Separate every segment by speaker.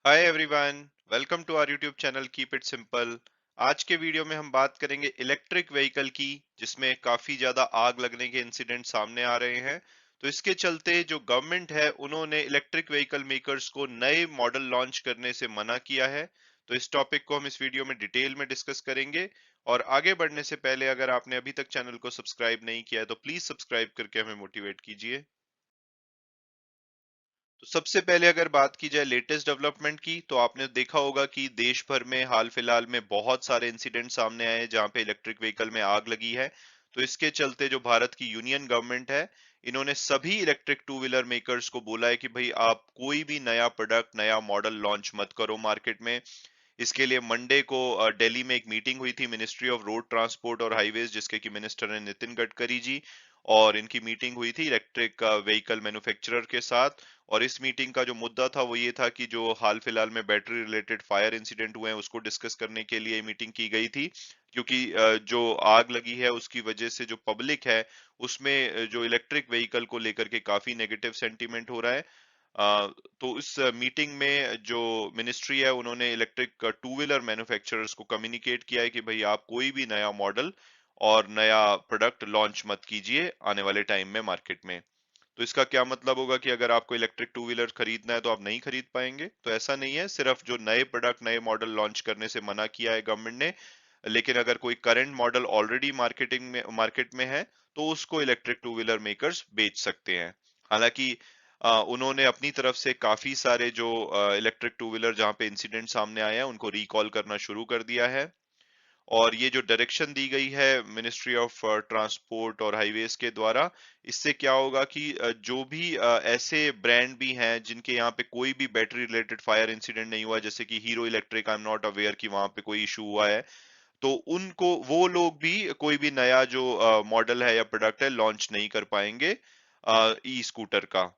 Speaker 1: Hi everyone, welcome to our YouTube channel keep it simple. आज के video में हम बात करेंगे इलेक्ट्रिक व्हीकल की, जिसमें काफी ज्यादा आग लगने के इंसिडेंट सामने आ रहे हैं। तो इसके चलते जो गवर्नमेंट है उन्होंने इलेक्ट्रिक व्हीकल मेकर्स को नए मॉडल लॉन्च करने से मना किया है। तो इस टॉपिक को हम इस वीडियो में डिटेल में डिस्कस करेंगे। और आगे बढ़ने से पहले अगर आपने अभी तक चैनल को सब्सक्राइब नहीं किया है तो प्लीज सब्सक्राइब करके हमें मोटिवेट कीजिए। तो सबसे पहले अगर बात की जाए लेटेस्ट डेवलपमेंट की, तो आपने देखा होगा कि देश भर में हाल फिलहाल में बहुत सारे इंसिडेंट सामने आए हैं जहां पे इलेक्ट्रिक व्हीकल में आग लगी है। तो इसके चलते जो भारत की यूनियन गवर्नमेंट है, इन्होंने सभी इलेक्ट्रिक टू व्हीलर मेकर्स को बोला है कि भाई आप कोई भी नया प्रोडक्ट नया मॉडल लॉन्च मत करो मार्केट में। इसके लिए मंडे को दिल्ली में एक मीटिंग हुई थी मिनिस्ट्री ऑफ रोड ट्रांसपोर्ट और हाईवेज, जिसके कि मिनिस्टर हैं नितिन गडकरी जी। और इनकी मीटिंग हुई थी इलेक्ट्रिक व्हीकल मैन्युफैक्चरर के साथ। और इस मीटिंग का जो मुद्दा था वो ये था कि जो हाल फिलहाल में बैटरी रिलेटेड फायर इंसिडेंट हुए हैं उसको डिस्कस करने के लिए मीटिंग की गई थी। क्योंकि जो आग लगी है उसकी वजह से जो पब्लिक है उसमें जो इलेक्ट्रिक व्हीकल को लेकर के काफी नेगेटिव सेंटीमेंट हो रहा है। अ, तो इस मीटिंग में जो मिनिस्ट्री है उन्होंने इलेक्ट्रिक टू व्हीलर मैन्युफैक्चरर्स को कम्युनिकेट किया है कि भाई आप कोई भी नया मॉडल और नया प्रोडक्ट लॉन्च मत कीजिए आने वाले टाइम में मार्केट में। तो इसका क्या मतलब होगा कि अगर आपको इलेक्ट्रिक टू व्हीलर खरीदना है तो आप नहीं खरीद पाएंगे? तो ऐसा नहीं है, सिर्फ जो नए प्रोडक्ट नए मॉडल लॉन्च करने से मना किया है गवर्नमेंट ने। लेकिन अगर कोई करंट मॉडल ऑलरेडी मार्केट में है तो उसको इलेक्ट्रिक टू व्हीलर मेकर्स बेच सकते हैं। हालांकि उन्होंने अपनी तरफ से काफी सारे जो इलेक्ट्रिक टू व्हीलर जहां पे इंसिडेंट सामने आए हैं उनको रिकॉल करना शुरू कर दिया है। और ये जो डायरेक्शन दी गई है मिनिस्ट्री ऑफ ट्रांसपोर्ट और हाईवेज के द्वारा, इससे क्या होगा कि जो भी ऐसे ब्रांड भी हैं जिनके यहाँ पे कोई भी बैटरी रिलेटेड फायर इंसिडेंट नहीं हुआ, जैसे कि hero electric, I am not aware कि वहां पे कोई इशू हुआ है, तो उनको वो लोग भी कोई भी नया जो मॉडल है या प्रोडक्ट है लॉन्च नहीं कर पाएंगे ई स्कूटर का।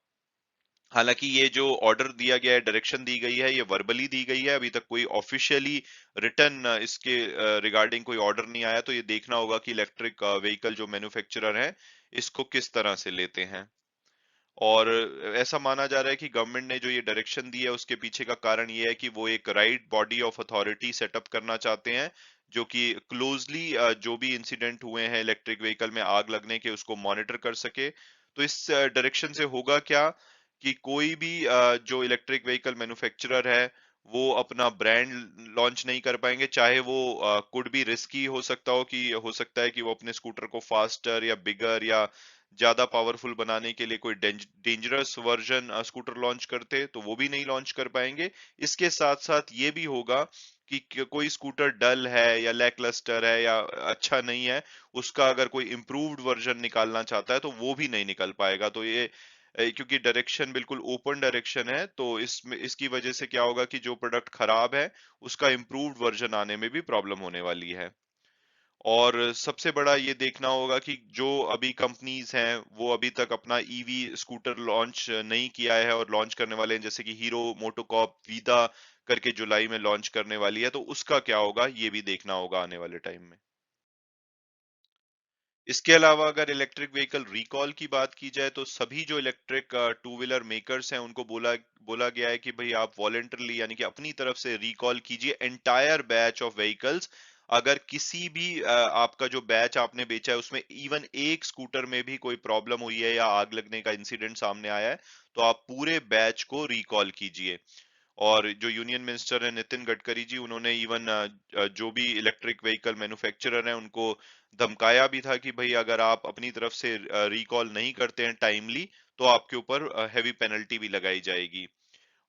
Speaker 1: हालांकि ये जो ऑर्डर दिया गया है, डायरेक्शन दी गई है, ये वर्बली दी गई है, अभी तक कोई ऑफिशियली रिटर्न इसके रिगार्डिंग कोई ऑर्डर नहीं आया। तो ये देखना होगा कि इलेक्ट्रिक व्हीकल जो मैन्युफैक्चरर हैं इसको किस तरह से लेते हैं। और ऐसा माना जा रहा है कि गवर्नमेंट ने जो ये डायरेक्शन दी है उसके पीछे का कारण ये है कि वो एक right body of authority setup करना चाहते हैं, जो कि क्लोजली जो भी इंसिडेंट हुए हैं इलेक्ट्रिक व्हीकल में आग लगने के उसको मॉनिटर कर सके। तो इस डायरेक्शन से होगा क्या कि कोई भी जो इलेक्ट्रिक व्हीकल मैन्युफैक्चरर है वो अपना ब्रांड लॉन्च नहीं कर पाएंगे, चाहे वो कुड भी रिस्की हो सकता हो, कि हो सकता है कि वो अपने स्कूटर को फास्टर या बिगर या ज्यादा पावरफुल बनाने के लिए कोई डेंजरस वर्जन स्कूटर लॉन्च करते, तो वो भी नहीं लॉन्च कर पाएंगे। इसके साथ साथ ये भी होगा कि कोई स्कूटर डल है या लैकलस्टर है या अच्छा नहीं है, उसका अगर कोई इम्प्रूव्ड वर्जन निकालना चाहता है तो वो भी नहीं निकल पाएगा। तो ये क्योंकि डायरेक्शन बिल्कुल ओपन डायरेक्शन है, तो इसमें इसकी वजह से क्या होगा कि जो प्रोडक्ट खराब है उसका इम्प्रूव्ड वर्जन आने में भी प्रॉब्लम होने वाली है। और सबसे बड़ा ये देखना होगा कि जो अभी कंपनीज हैं वो अभी तक अपना ईवी स्कूटर लॉन्च नहीं किया है और लॉन्च करने वाले हैं, जैसे कि हीरो मोटोकॉप वीदा करके जुलाई में लॉन्च करने वाली है, तो उसका क्या होगा ये भी देखना होगा आने वाले टाइम में। इसके अलावा अगर इलेक्ट्रिक व्हीकल रिकॉल की बात की जाए तो सभी जो इलेक्ट्रिक टू व्हीलर मेकर्स हैं उनको बोला बोला गया है कि भाई आप वॉलेंटरली यानी कि अपनी तरफ से रिकॉल कीजिए एंटायर बैच ऑफ व्हीकल्स। अगर किसी भी आपका जो बैच आपने बेचा है उसमें इवन एक स्कूटर में भी कोई प्रॉब्लम हुई है या आग लगने का इंसिडेंट सामने आया है, तो आप पूरे बैच को रिकॉल कीजिए। और जो यूनियन मिनिस्टर है नितिन गडकरी जी, उन्होंने इवन जो भी इलेक्ट्रिक व्हीकल मैन्युफैक्चरर हैं उनको धमकाया भी था कि भाई अगर आप अपनी तरफ से रिकॉल नहीं करते हैं टाइमली तो आपके ऊपर हैवी पेनल्टी भी लगाई जाएगी।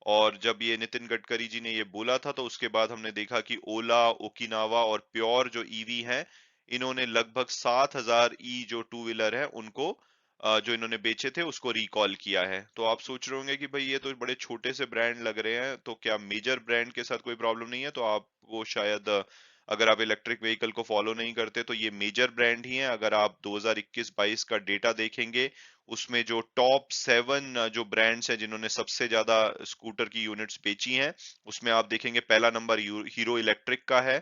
Speaker 1: और जब ये नितिन गडकरी जी ने ये बोला था तो उसके बाद हमने देखा कि ओला, ओकिनावा और प्योर जो ईवी हैं, इन्होंने लगभग 7,000 ई जो टू व्हीलर है उनको जो इन्होंने बेचे थे उसको रिकॉल किया है। तो आप सोच रहे होंगे कि भाई ये तो बड़े छोटे से ब्रांड लग रहे हैं, तो क्या मेजर ब्रांड के साथ कोई प्रॉब्लम नहीं है? तो आपको शायद अगर आप इलेक्ट्रिक व्हीकल को फॉलो नहीं करते तो ये मेजर ब्रांड ही है। अगर आप 2021-22 का डेटा देखेंगे, उसमें जो टॉप 7 जो ब्रांड्स हैं जिन्होंने सबसे ज्यादा स्कूटर की यूनिट्स बेची हैं, उसमें आप देखेंगे पहला नंबर हीरो इलेक्ट्रिक का है।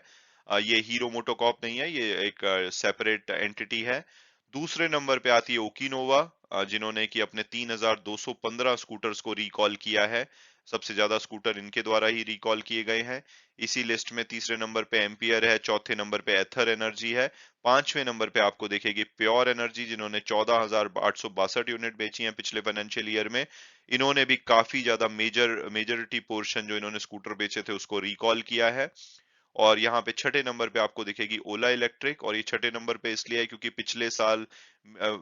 Speaker 1: ये हीरो मोटोकॉर्प नहीं है, ये एक सेपरेट एंटिटी है। दूसरे नंबर पे आती है ओकिनोवा, जिन्होंने कि अपने 3,215 स्कूटर्स को रिकॉल किया है। सबसे ज्यादा स्कूटर इनके द्वारा ही रिकॉल किए गए हैं। इसी लिस्ट में तीसरे नंबर पे एम्पियर है, चौथे नंबर पे एथर एनर्जी है, पांचवें नंबर पे आपको दिखेगी प्योर एनर्जी जिन्होंने 14,862 यूनिट बेची हैं पिछले फाइनेंशियल ईयर में। इन्होंने भी काफी ज्यादा मेजोरिटी पोर्शन जो इन्होंने स्कूटर बेचे थे उसको रिकॉल किया है। और यहाँ पे छठे नंबर पे आपको दिखेगी ओला इलेक्ट्रिक, और ये छठे नंबर पे इसलिए है क्योंकि पिछले साल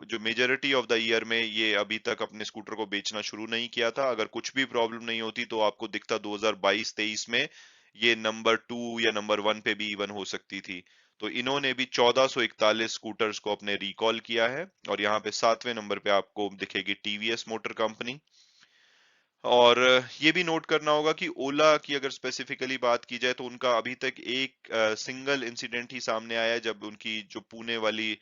Speaker 1: जो मेजोरिटी ऑफ द ईयर में ये अभी तक अपने स्कूटर को बेचना शुरू नहीं किया था। अगर कुछ भी प्रॉब्लम नहीं होती तो आपको दिखता 2022-23 में ये नंबर 2 या नंबर 1 पे भी इवन हो सकती थी। तो इन्होंने भी 1441 स्कूटर्स को अपने रिकॉल किया है। और यहाँ पे सातवें नंबर पे आपको दिखेगी टीवीएस मोटर कंपनी। और ये भी नोट करना होगा कि ओला की अगर स्पेसिफिकली बात की जाए तो उनका अभी तक एक सिंगल इंसिडेंट ही सामने आया है, जब उनकी जो पुणे वाली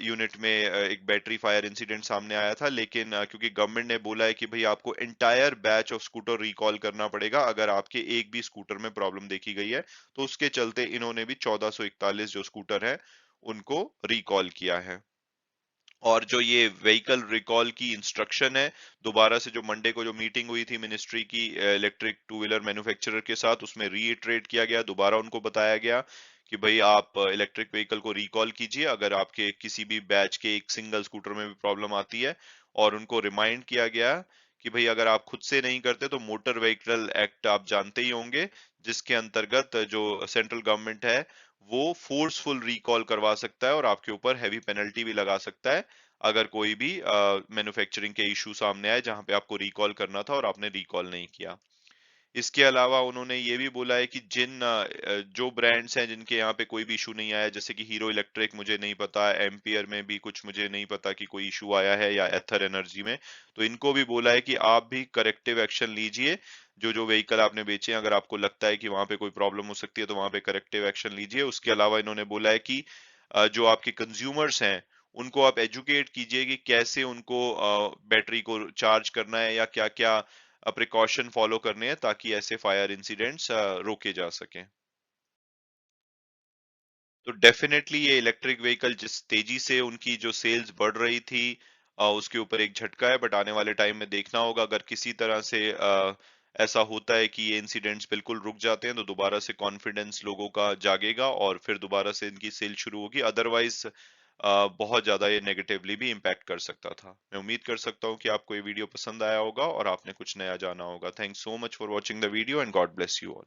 Speaker 1: यूनिट में एक बैटरी फायर इंसिडेंट सामने आया था। लेकिन क्योंकि गवर्नमेंट ने बोला है कि भाई आपको entire batch of scooter recall करना पड़ेगा अगर आपके एक भी स्कूटर में प्रॉब्लम देखी गई है, तो उसके चलते इन्होंने भी 1441 जो स्कूटर है उनको रिकॉल किया है। और जो ये व्हीकल रिकॉल की इंस्ट्रक्शन है, दोबारा से जो मंडे को जो मीटिंग हुई थी मिनिस्ट्री की इलेक्ट्रिक टू व्हीलर मैन्युफैक्चरर के साथ, उसमें रीइटरेट किया गया, दोबारा उनको बताया गया कि भाई आप इलेक्ट्रिक व्हीकल को रिकॉल कीजिए अगर आपके किसी भी बैच के एक सिंगल स्कूटर में भी प्रॉब्लम आती है। और उनको रिमाइंड किया गया कि भाई अगर आप खुद से नहीं करते तो मोटर व्हीकल एक्ट आप जानते ही होंगे, जिसके अंतर्गत जो सेंट्रल गवर्नमेंट है वो फोर्सफुल रिकॉल करवा सकता है और आपके ऊपर हैवी पेनल्टी भी लगा सकता है अगर कोई भी मैन्युफैक्चरिंग के इशू सामने आए जहां पे आपको रिकॉल करना था और आपने रिकॉल नहीं किया। इसके अलावा उन्होंने ये भी बोला है कि जो ब्रांड्स हैं जिनके यहाँ पे कोई भी इशू नहीं आया, जैसे कि हीरो इलेक्ट्रिक मुझे नहीं पता, एम्पियर में भी कुछ मुझे नहीं पता कि कोई इशू आया है, या एथर एनर्जी में, तो इनको भी बोला है कि आप भी करेक्टिव एक्शन लीजिए। जो जो व्हीकल आपने बेचे हैं, अगर आपको लगता है कि वहां पे कोई प्रॉब्लम हो सकती है तो वहां पे करेक्टिव एक्शन लीजिए। उसके अलावा इन्होंने बोला है कि जो आपके कंज्यूमर्स हैं उनको आप एजुकेट कीजिए कि कैसे उनको बैटरी को चार्ज करना है या क्या क्या प्रिकॉशन फॉलो करने हैं ताकि ऐसे फायर इंसिडेंट्स रोके जा सकें। तो डेफिनेटली ये इलेक्ट्रिक व्हीकल जिस तेजी से उनकी जो सेल्स बढ़ रही थी, उसके ऊपर एक झटका है। बट आने वाले टाइम में देखना होगा अगर किसी तरह से ऐसा होता है कि ये इंसिडेंट्स बिल्कुल रुक जाते हैं तो दोबारा से कॉन्फिडेंस लोगों का जागेगा और फिर दोबारा से इनकी सेल शुरू होगी। अदरवाइज बहुत ज्यादा ये नेगेटिवली भी इम्पैक्ट कर सकता था। मैं उम्मीद कर सकता हूँ कि आपको ये वीडियो पसंद आया होगा और आपने कुछ नया जाना होगा। Thanks so much for watching the video and God bless you all.